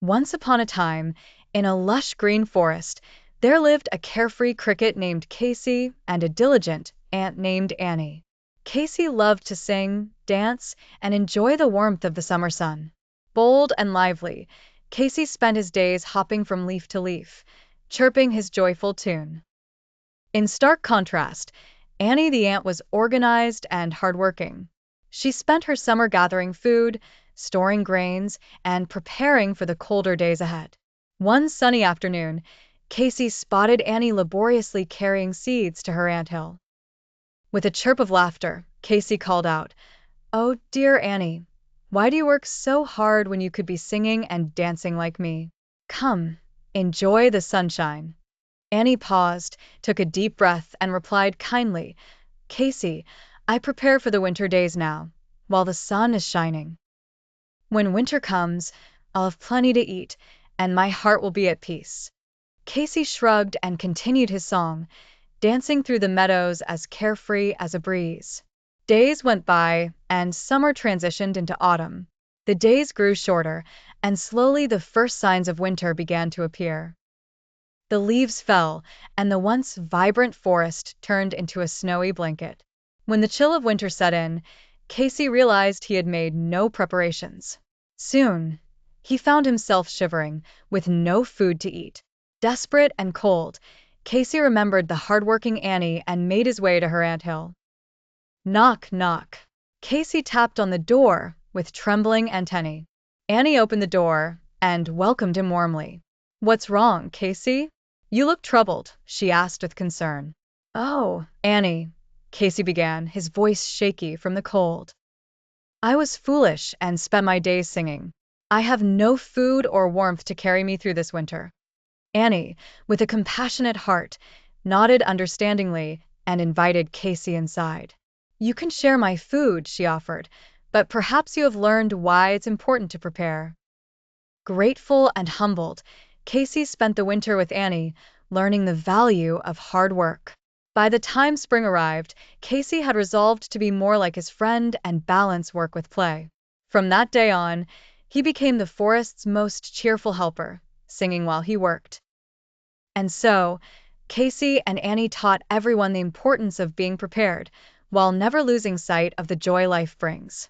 Once upon a time, in a lush green forest, there lived a carefree cricket named Casey and a diligent ant named Annie. Casey loved to sing, dance, and enjoy the warmth of the summer sun. Bold and lively, Casey spent his days hopping from leaf to leaf, chirping his joyful tune. In stark contrast, Annie the ant was organized and hardworking. She spent her summer gathering food, storing grains, and preparing for the colder days ahead. One sunny afternoon, Casey spotted Annie laboriously carrying seeds to her anthill. With a chirp of laughter, Casey called out, "Oh, dear Annie, why do you work so hard when you could be singing and dancing like me? Come, enjoy the sunshine." Annie paused, took a deep breath, and replied kindly, "Casey, I prepare for the winter days now, while the sun is shining. When winter comes, I'll have plenty to eat, and my heart will be at peace." Casey shrugged and continued his song, dancing through the meadows as carefree as a breeze. Days went by, and summer transitioned into autumn. The days grew shorter, and slowly the first signs of winter began to appear. The leaves fell, and the once vibrant forest turned into a snowy blanket. When the chill of winter set in, Casey realized he had made no preparations. Soon, he found himself shivering, with no food to eat. Desperate and cold, Casey remembered the hardworking Annie and made his way to her anthill. Knock, knock. Casey tapped on the door with trembling antennae. Annie opened the door and welcomed him warmly. "What's wrong, Casey? You look troubled," she asked with concern. "Oh, Annie," Casey began, his voice shaky from the cold. "I was foolish and spent my days singing. I have no food or warmth to carry me through this winter." Annie, with a compassionate heart, nodded understandingly and invited Casey inside. "You can share my food," she offered, "but perhaps you have learned why it's important to prepare." Grateful and humbled, Casey spent the winter with Annie, learning the value of hard work. By the time spring arrived, Casey had resolved to be more like his friend and balance work with play. From that day on, he became the forest's most cheerful helper, singing while he worked. And so, Casey and Annie taught everyone the importance of being prepared, while never losing sight of the joy life brings.